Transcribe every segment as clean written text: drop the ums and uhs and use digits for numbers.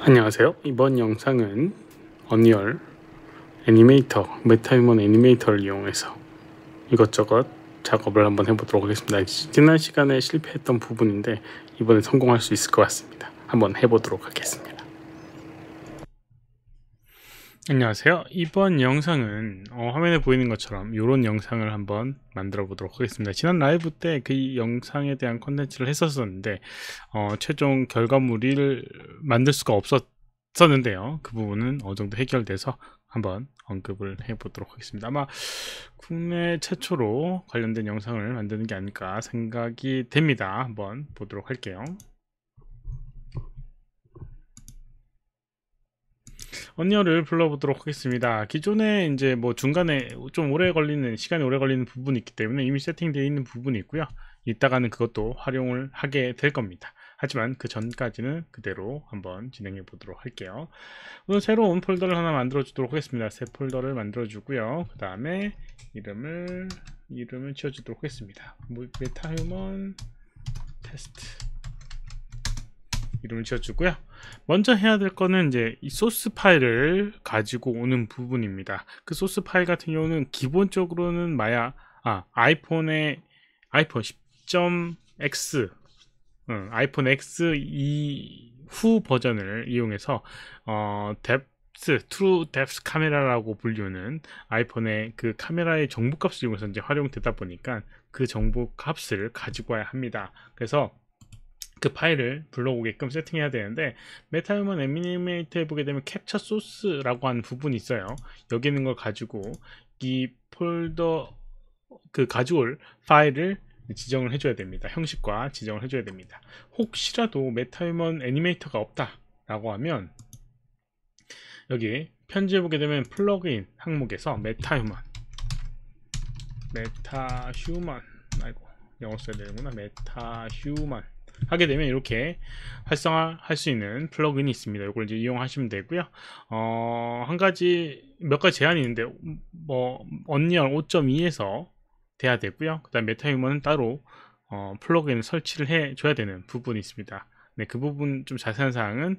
안녕하세요. 이번 영상은 언리얼 애니메이터, 메타휴먼 애니메이터를 이용해서 이것저것 작업을 한번 해보도록 하겠습니다. 지난 시간에 실패했던 부분인데 이번에 성공할 수 있을 것 같습니다. 한번 해보도록 하겠습니다. 안녕하세요. 이번 영상은 화면에 보이는 것처럼 이런 영상을 한번 만들어 보도록 하겠습니다. 지난 라이브 때 그 영상에 대한 컨텐츠를 했었는데 최종 결과물을 만들 수가 없었는데요. 그 부분은 어느 정도 해결돼서 한번 언급을 해보도록 하겠습니다. 아마 국내 최초로 관련된 영상을 만드는 게 아닐까 생각이 됩니다. 한번 보도록 할게요. 언리얼을 불러보도록 하겠습니다. 기존에 이제 뭐 중간에 좀 시간이 오래 걸리는 부분이 있기 때문에 이미 세팅되어 있는 부분이 있고요. 이따가는 그것도 활용을 하게 될 겁니다. 하지만 그 전까지는 그대로 한번 진행해 보도록 할게요. 우선 새로운 폴더를 하나 만들어 주도록 하겠습니다. 새 폴더를 만들어 주고요. 그 다음에 이름을 지어 주도록 하겠습니다. 메타휴먼 테스트 이름을 지어주고요. 먼저 해야 될 거는 이제 이 소스 파일을 가지고 오는 부분입니다. 그 소스 파일 같은 경우는 기본적으로는 아이폰의 아이폰 10.x 아이폰 X 이후 버전을 이용해서 트루 뎁스 카메라라고 불리는 아이폰의 그 카메라의 정보값을 이용해서 이제 활용되다 보니까 그 정보값을 가지고 와야 합니다. 그래서 그 파일을 불러오게끔 세팅해야 되는데, 메타휴먼 애니메이터에 보게 되면 캡처 소스라고 하는 부분이 있어요. 여기 있는 걸 가지고 이 폴더 그 가져올 파일을 지정을 해줘야 됩니다. 형식과 지정을 해줘야 됩니다. 혹시라도 메타휴먼 애니메이터가 없다 라고 하면 여기 편지해 보게 되면 플러그인 항목에서 메타휴먼 아이고 영어 써야 되는구나. 메타휴먼 하게 되면 이렇게 활성화할 수 있는 플러그인이 있습니다. 이걸 이제 이용하시면 되고요. 몇 가지 제한이 있는데 언리얼 5.2에서 돼야 되고요. 그 다음 메타휴먼은 따로 플러그인을 설치를 해 줘야 되는 부분이 있습니다. 네, 그 부분 좀 자세한 사항은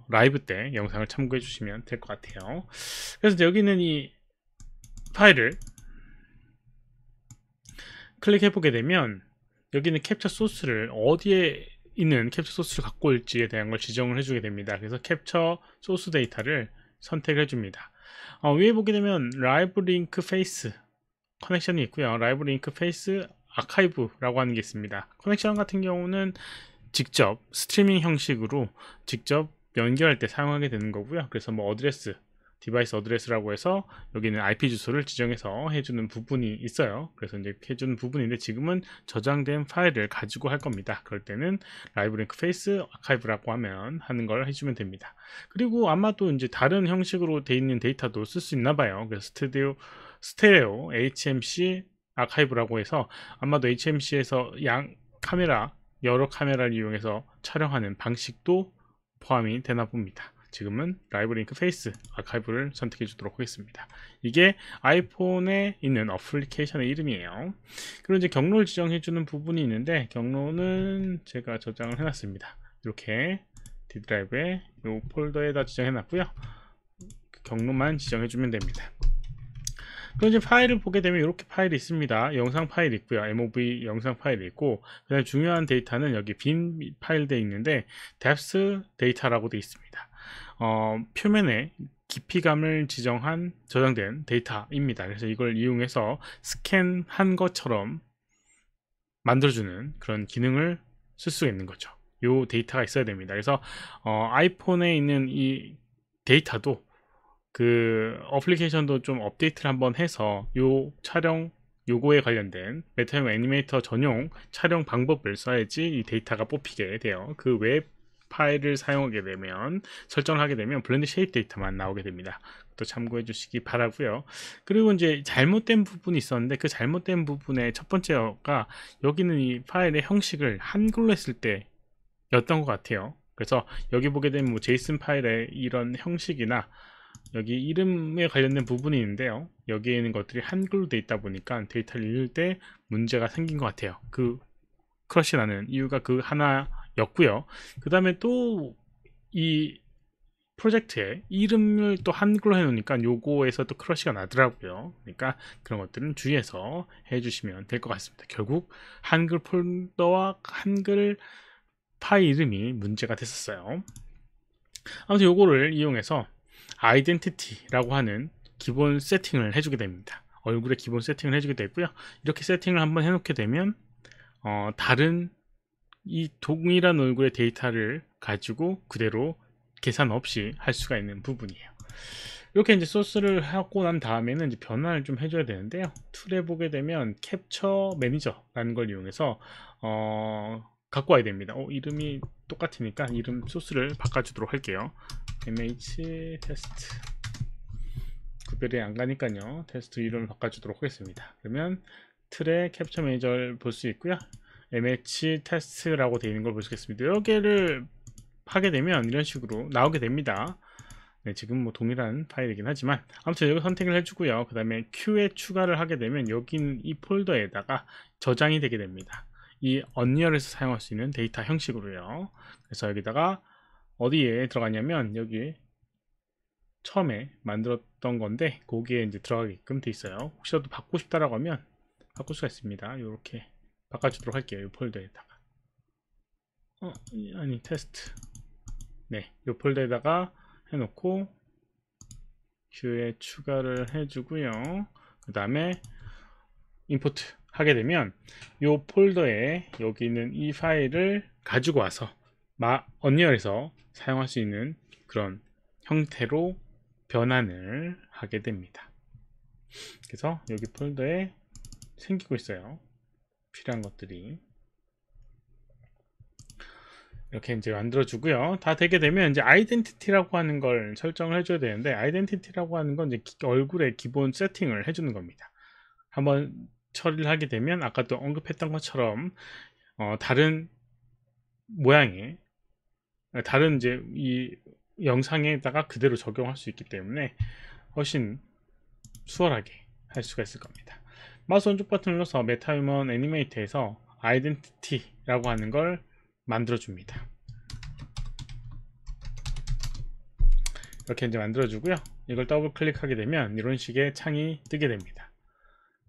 라이브 때 영상을 참고해 주시면 될 것 같아요. 그래서 여기 있는 이 파일을 클릭해 보게 되면 여기는 캡처 소스를 어디에 있는 캡처 소스를 갖고 올지에 대한 걸 지정을 해주게 됩니다. 그래서 캡처 소스 데이터를 선택해 줍니다. 위에 보게 되면 라이브 링크 페이스 커넥션이 있고요. 라이브 링크 페이스 아카이브라고 하는 게 있습니다. 커넥션 같은 경우는 직접 스트리밍 형식으로 직접 연결할 때 사용하게 되는 거고요. 그래서 디바이스 어드레스라고 해서 여기는 IP 주소를 지정해서 해주는 부분이 있어요. 그래서 이제 해주는 부분인데 지금은 저장된 파일을 가지고 할 겁니다. 그럴 때는 라이브 링크 페이스 아카이브라고 하는 걸 해주면 됩니다. 그리고 아마도 이제 다른 형식으로 돼 있는 데이터도 쓸 수 있나 봐요. 그래서 스테레오 HMC 아카이브라고 해서 아마도 HMC에서 여러 카메라를 이용해서 촬영하는 방식도 포함이 되나 봅니다. 지금은 라이브 링크 페이스 아카이브를 선택해 주도록 하겠습니다. 이게 아이폰에 있는 어플리케이션의 이름이에요. 그리고 이제 경로를 지정해 주는 부분이 있는데, 경로는 제가 저장을 해놨습니다. 이렇게 D 드라이브에 이 폴더에다 지정해 놨고요. 그 경로만 지정해 주면 됩니다. 그럼 이제 파일을 보게 되면 이렇게 파일이 있습니다. 영상 파일이 있고요. MOV 영상 파일이 있고, 그 다음에 중요한 데이터는 여기 빈 파일 되어 있는데 depth 데이터라고 되어 있습니다. 표면에 깊이감을 저장된 데이터입니다. 그래서 이걸 이용해서 스캔한 것처럼 만들어주는 그런 기능을 쓸 수 있는 거죠. 이 데이터가 있어야 됩니다. 그래서 아이폰에 있는 이 데이터도 그 어플리케이션도 좀 업데이트를 한번 해서 요거에 관련된 메타휴먼 애니메이터 전용 촬영 방법을 써야지 이 데이터가 뽑히게 돼요. 그 웹 파일을 사용하게 되면, 설정을 하게 되면 블렌드 쉐입 데이터만 나오게 됩니다. 또 참고해 주시기 바라고요. 그리고 이제 잘못된 부분이 있었는데, 그 잘못된 부분의 첫 번째가 여기는 이 파일의 형식을 한글로 했을 때였던 것 같아요. 그래서 여기 보게 되면 뭐 제이슨 파일의 이런 형식이나 여기 이름에 관련된 부분이 있는데요. 여기에 있는 것들이 한글로 되어 있다 보니까 데이터를 읽을 때 문제가 생긴 것 같아요. 그 크러쉬 나는 이유가 그 하나였고요. 그 다음에 또 이 프로젝트의 이름을 또 한글로 해놓으니까 요거에서 또 크러쉬가 나더라고요. 그러니까 그런 것들은 주의해서 해주시면 될 것 같습니다. 결국 한글 폴더와 한글 파일 이름이 문제가 됐었어요. 아무튼 요거를 이용해서 아이덴티티라고 하는 기본 세팅을 해주게 됩니다. 얼굴에 기본 세팅을 해주게 되고요. 이렇게 세팅을 한번 해놓게 되면 다른 이 동일한 얼굴의 데이터를 가지고 그대로 계산 없이 할 수가 있는 부분이에요. 이렇게 이제 소스를 하고 난 다음에는 이제 변화를 좀 해줘야 되는데요. 툴에 보게 되면 캡처 매니저라는 걸 이용해서 갖고 와야 됩니다. 이름이 똑같으니까 이름 소스를 바꿔주도록 할게요. mh 테스트 구별이 안 가니까요. 테스트 이름을 바꿔주도록 하겠습니다. 그러면 틀에 캡처 매니저를 볼 수 있고요. mh 테스트라고 되어 있는 걸 볼 수 있겠습니다. 여기를 하게 되면 이런 식으로 나오게 됩니다. 네, 지금 뭐 동일한 파일이긴 하지만 아무튼 여기 선택을 해주고요. 그 다음에 Q에 추가를 하게 되면 여기는 이 폴더에다가 저장이 되게 됩니다. 이 언리얼에서 사용할 수 있는 데이터 형식으로요. 그래서 여기다가 어디에 들어가냐면 여기 처음에 만들었던 건데 거기에 이제 들어가게끔 돼 있어요. 혹시라도 바꾸고 싶다라고 하면 바꿀 수가 있습니다. 이렇게 바꿔주도록 할게요. 이 폴더에다가 아니 테스트 네, 이 폴더에다가 해놓고 큐에 추가를 해주고요. 그 다음에 임포트 하게 되면 이 폴더에 여기 있는 이 파일을 가지고 와서 언리얼에서 사용할 수 있는 그런 형태로 변환을 하게 됩니다. 그래서 여기 폴더에 생기고 있어요. 필요한 것들이 이렇게 이제 만들어주고요. 다 되게 되면 이제 아이덴티티라고 하는 걸 설정을 해줘야 되는데, 아이덴티티라고 하는 건 이제 얼굴의 기본 세팅을 해주는 겁니다. 한번 처리를 하게 되면 아까도 언급했던 것처럼 다른 모양의 다른 이제 이 영상에다가 그대로 적용할 수 있기 때문에 훨씬 수월하게 할 수가 있을 겁니다. 마우스 오른쪽 버튼을 눌러서 메타휴먼 애니메이터에서 아이덴티티라고 하는 걸 만들어줍니다. 이렇게 이제 만들어주고요. 이걸 더블 클릭하게 되면 이런 식의 창이 뜨게 됩니다.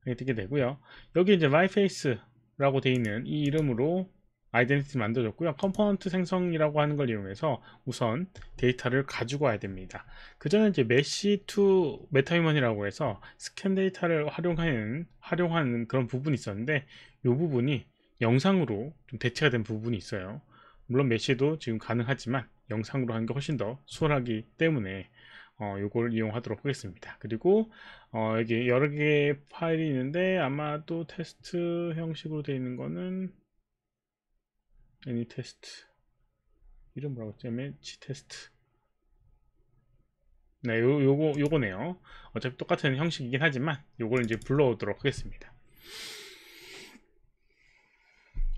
뜨게 되고요. 여기 이제 myface라고 되어 있는 이 이름으로 아이덴티티 만들어줬고요. 컴포넌트 생성이라고 하는 걸 이용해서 우선 데이터를 가지고 와야 됩니다. 그 전에 이제 메시 투 메타휴먼이라고 해서 스캔 데이터를 활용하는 그런 부분이 있었는데 이 부분이 영상으로 좀 대체가 된 부분이 있어요. 물론 메시도 지금 가능하지만 영상으로 하는 게 훨씬 더 수월하기 때문에 요걸 이용하도록 하겠습니다. 그리고 여기 여러 개의 파일이 있는데 아마도 테스트 형식으로 되어 있는 거는 애니 테스트 이름 뭐라고 했죠? mh 테스트 네, 요거네요. 어차피 똑같은 형식이긴 하지만 요걸 이제 불러오도록 하겠습니다.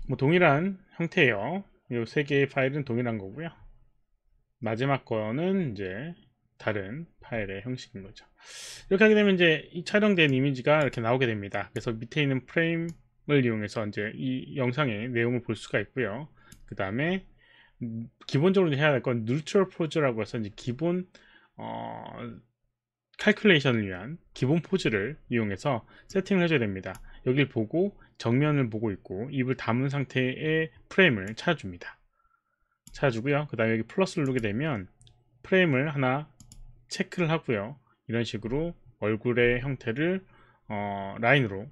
뭐 동일한 형태예요. 요 세 개의 파일은 동일한 거고요. 마지막 거는 이제 다른 파일의 형식인 거죠. 이렇게 하게 되면 이제 이 촬영된 이미지가 이렇게 나오게 됩니다. 그래서 밑에 있는 프레임을 이용해서 이제 이 영상의 내용을 볼 수가 있고요. 그 다음에 기본적으로 해야 할 건 뉴트럴 포즈라고 해서 이제 기본 칼큘레이션을 위한 기본 포즈를 이용해서 세팅을 해줘야 됩니다. 여길 보고 정면을 보고 있고 입을 다문 상태의 프레임을 찾아줍니다. 찾아주고요. 그 다음에 여기 플러스를 누르게 되면 프레임을 하나 체크를 하고요. 이런 식으로 얼굴의 형태를 라인으로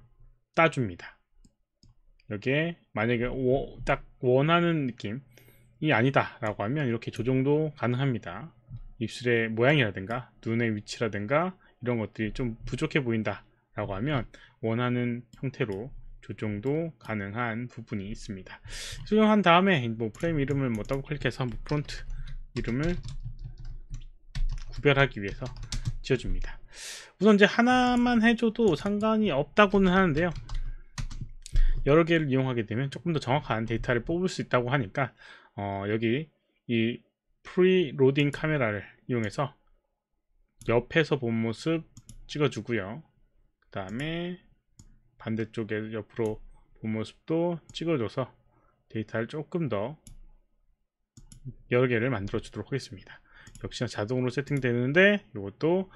따줍니다. 여기에 만약에 딱 원하는 느낌이 아니다 라고 하면 이렇게 조정도 가능합니다. 입술의 모양이라든가 눈의 위치라든가 이런 것들이 좀 부족해 보인다 라고 하면 원하는 형태로 조정도 가능한 부분이 있습니다. 수정한 다음에 뭐 프레임 이름을 뭐 더블 클릭해서 뭐 프론트 이름을 구별하기 위해서 지어줍니다. 우선 이제 하나만 해줘도 상관이 없다고는 하는데요. 여러 개를 이용하게 되면 조금 더 정확한 데이터를 뽑을 수 있다고 하니까 여기 이 프리로딩 카메라를 이용해서 옆에서 본 모습 찍어주고요. 그 다음에 반대쪽에 옆으로 본 모습도 찍어줘서 데이터를 조금 더 여러 개를 만들어 주도록 하겠습니다. 역시나 자동으로 세팅되는데 이것도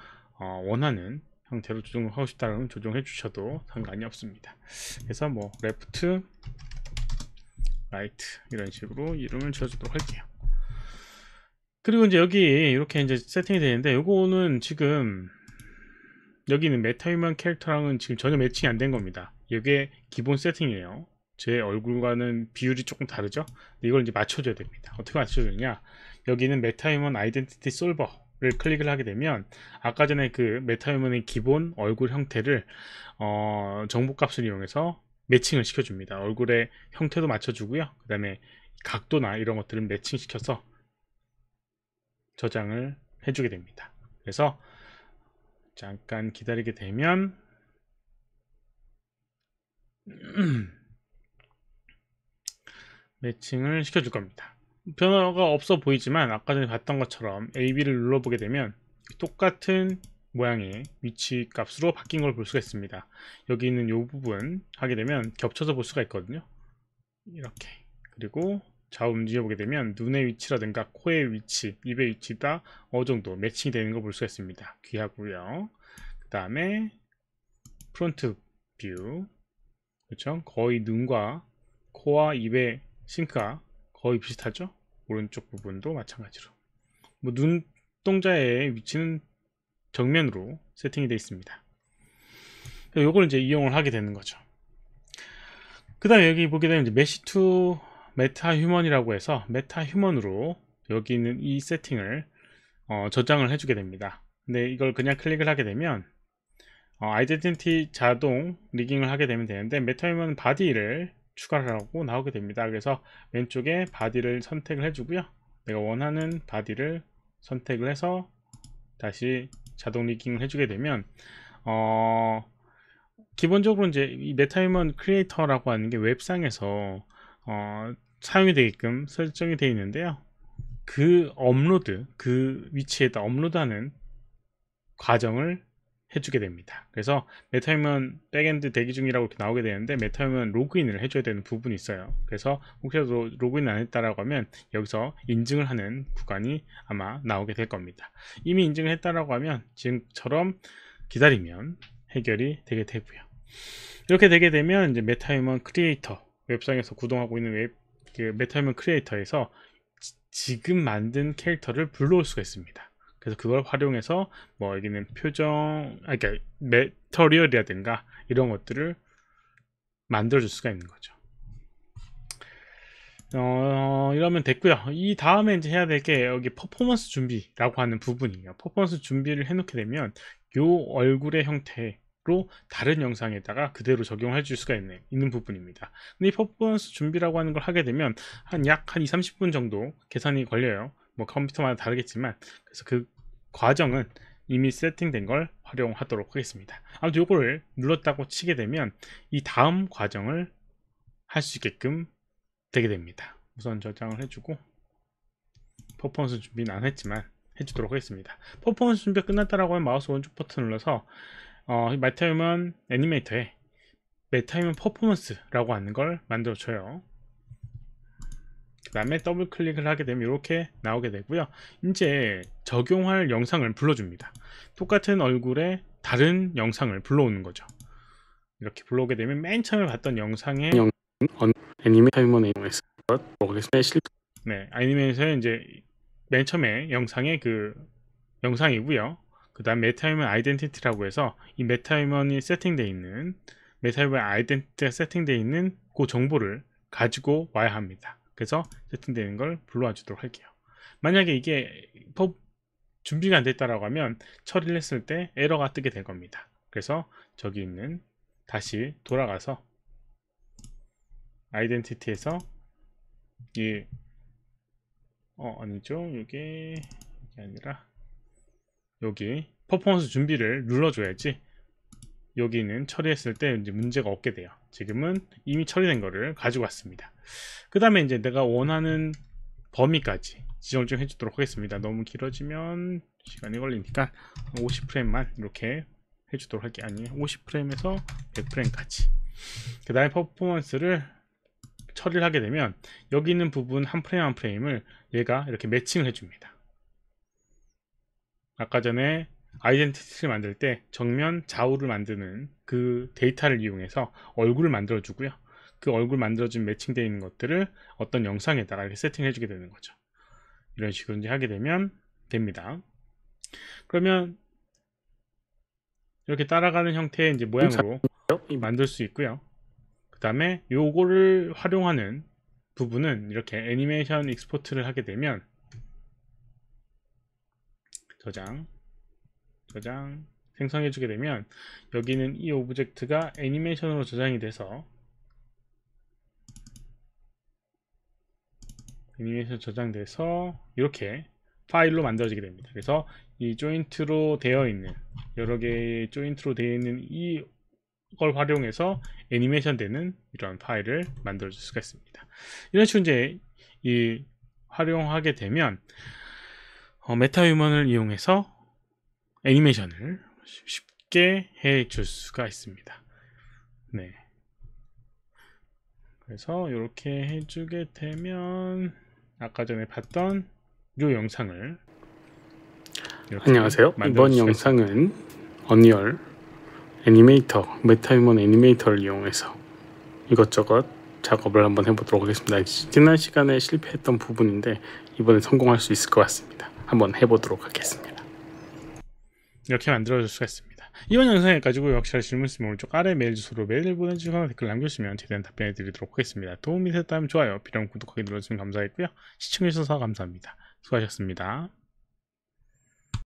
원하는 형태로 조정하고 싶다면 조정해 주셔도 상관이 없습니다. 그래서 뭐 레프트, 라이트 이런 식으로 이름을 지어주도록 할게요. 그리고 이제 여기 이렇게 이제 세팅이 되는데 요거는 지금 여기는 메타휴먼 캐릭터랑은 지금 전혀 매칭이 안 된 겁니다. 이게 기본 세팅이에요. 제 얼굴과는 비율이 조금 다르죠. 근데 이걸 이제 맞춰줘야 됩니다. 어떻게 맞춰주느냐, 여기는 메타휴먼 아이덴티티 솔버를 클릭을 하게 되면 아까 전에 그 메타휴먼의 기본 얼굴 형태를 정보값을 이용해서 매칭을 시켜줍니다. 얼굴의 형태도 맞춰주고요, 그 다음에 각도나 이런 것들을 매칭시켜서 저장을 해주게 됩니다. 그래서 잠깐 기다리게 되면 매칭을 시켜줄 겁니다. 변화가 없어 보이지만 아까 전에 봤던 것처럼 AB를 눌러보게 되면 똑같은 모양의 위치 값으로 바뀐 걸 볼 수가 있습니다. 여기 있는 이 부분 하게 되면 겹쳐서 볼 수가 있거든요. 이렇게. 그리고 좌우 움직여 보게 되면 눈의 위치라든가 코의 위치, 입의 위치가 어느 정도 매칭이 되는 걸 볼 수가 있습니다. 귀하고요. 그 다음에 프론트 뷰, 그렇죠? 거의 눈과 코와 입의 싱크가 거의 비슷하죠? 오른쪽 부분도 마찬가지로. 뭐 눈동자의 위치는 정면으로 세팅이 되어 있습니다. 요걸 이제 이용을 하게 되는 거죠. 그 다음에 여기 보게 되면 이제 메시 투 메타 휴먼이라고 해서 메타 휴먼으로 여기 있는 이 세팅을 저장을 해주게 됩니다. 근데 이걸 그냥 클릭을 하게 되면 아이덴티티 자동 리깅을 하게 되면 되는데 메타 휴먼 바디를 추가하라고 나오게 됩니다. 그래서 왼쪽에 바디를 선택을 해주고요, 내가 원하는 바디를 선택을 해서 다시 자동 리깅을 해주게 되면 기본적으로 이제 이 메타휴먼 크리에이터라고 하는 게 웹상에서 사용이 되게끔 설정이 되어 있는데요, 그 업로드, 그 위치에다 업로드하는 과정을 해주게 됩니다. 그래서 메타휴먼 백엔드 대기 중이라고 이렇게 나오게 되는데 메타휴먼 로그인을 해줘야 되는 부분이 있어요. 그래서 혹시라도 로그인 안 했다라고 하면 여기서 인증을 하는 구간이 아마 나오게 될 겁니다. 이미 인증을 했다라고 하면 지금처럼 기다리면 해결이 되게 되고요. 이렇게 되게 되면 이제 메타휴먼 크리에이터, 웹상에서 구동하고 있는 그 메타휴먼 크리에이터에서 지금 만든 캐릭터를 불러올 수가 있습니다. 그래서 그걸 활용해서 뭐 여기는 표정, 그러니까 메터리얼이라든가 이런 것들을 만들어 줄 수가 있는 거죠. 이러면 됐고요. 이 다음에 이제 해야 될 게 여기 퍼포먼스 준비라고 하는 부분이에요. 퍼포먼스 준비를 해놓게 되면 요 얼굴의 형태로 다른 영상에다가 그대로 적용해 줄 수가 있는 부분입니다. 근데 이 퍼포먼스 준비라고 하는 걸 하게 되면 약 한 2-30분 정도 계산이 걸려요. 뭐 컴퓨터마다 다르겠지만, 그래서 그 과정은 이미 세팅된 걸 활용하도록 하겠습니다. 아무튼 요거를 눌렀다고 치게 되면 이 다음 과정을 할 수 있게끔 되게 됩니다. 우선 저장을 해주고, 퍼포먼스 준비는 안 했지만 해주도록 하겠습니다. 퍼포먼스 준비가 끝났다라고 하면 마우스 오른쪽 버튼 눌러서 메타휴먼 애니메이터에 메타휴먼 퍼포먼스라고 하는 걸 만들어줘요. 그 다음에 더블 클릭을 하게 되면 이렇게 나오게 되고요. 이제 적용할 영상을 불러줍니다. 똑같은 얼굴에 다른 영상을 불러오는 거죠. 이렇게 불러오게 되면 맨 처음에 봤던 영상에 애니메이션에 네, 애니메이션에 이제 맨 처음에 영상의 그 영상이고요. 그 다음 메타휴먼 아이덴티티라고 해서 이 메타휴먼이 세팅되어 있는, 메타휴먼 아이덴티티가 세팅되어 있는 그 정보를 가지고 와야 합니다. 그래서 세팅되는 걸 불러와 주도록 할게요. 만약에 이게 준비가 안 됐다라고 하면 처리를 했을 때 에러가 뜨게 될 겁니다. 그래서 저기 있는 다시 돌아가서 아이덴티티에서 이 아니죠, 이게 아니라 여기 퍼포먼스 준비를 눌러줘야지 여기는 처리했을 때 이제 문제가 없게 돼요. 지금은 이미 처리된 거를 가지고 왔습니다. 그 다음에 이제 내가 원하는 범위까지 지정을 좀 해주도록 하겠습니다. 너무 길어지면 시간이 걸리니까 50프레임만 이렇게 해주도록 할게요. 아니, 50프레임에서 100프레임까지. 그 다음에 퍼포먼스를 처리를 하게 되면 여기 있는 부분 한 프레임 한 프레임을 얘가 이렇게 매칭을 해줍니다. 아까 전에 아이덴티티를 만들 때 정면 좌우를 만드는 그 데이터를 이용해서 얼굴을 만들어 주고요. 그 얼굴 만들어준 매칭되어 있는 것들을 어떤 영상에다가 이렇게 세팅해 주게 되는 거죠. 이런 식으로 이제 하게 되면 됩니다. 그러면 이렇게 따라가는 형태의 이제 모양으로 만들 수 있고요. 그 다음에 요거를 활용하는 부분은 이렇게 애니메이션 익스포트를 하게 되면 저장 생성해 주게 되면 여기는 이 오브젝트가 애니메이션으로 저장이 돼서 애니메이션 저장돼서 이렇게 파일로 만들어지게 됩니다. 그래서 이 조인트로 되어 있는 여러 개의 조인트로 되어 있는 이걸 활용해서 애니메이션 되는 이런 파일을 만들어 줄 수가 있습니다. 이런 식으로 이제 이 활용하게 되면 메타휴먼을 이용해서 애니메이션을 쉽게 해 줄 수가 있습니다. 네. 그래서 이렇게 해주게 되면 아까 전에 봤던 이 영상을 안녕하세요. 이번 영상은 언리얼 애니메이터, 메타휴먼 애니메이터를 이용해서 이것저것 작업을 한번 해보도록 하겠습니다. 지난 시간에 실패했던 부분인데 이번에 성공할 수 있을 것 같습니다. 한번 해보도록 하겠습니다. 이렇게 만들어줄 수가 있습니다. 이번 영상에 가지고 역시 질문 있으면 오른쪽 아래 메일 주소로 메일을 보내주시거나 댓글 남겨주시면 최대한 답변해 드리도록 하겠습니다. 도움이 됐다면 좋아요, 필요하면 구독하기 눌러주시면 감사하겠고요. 시청해주셔서 감사합니다. 수고하셨습니다.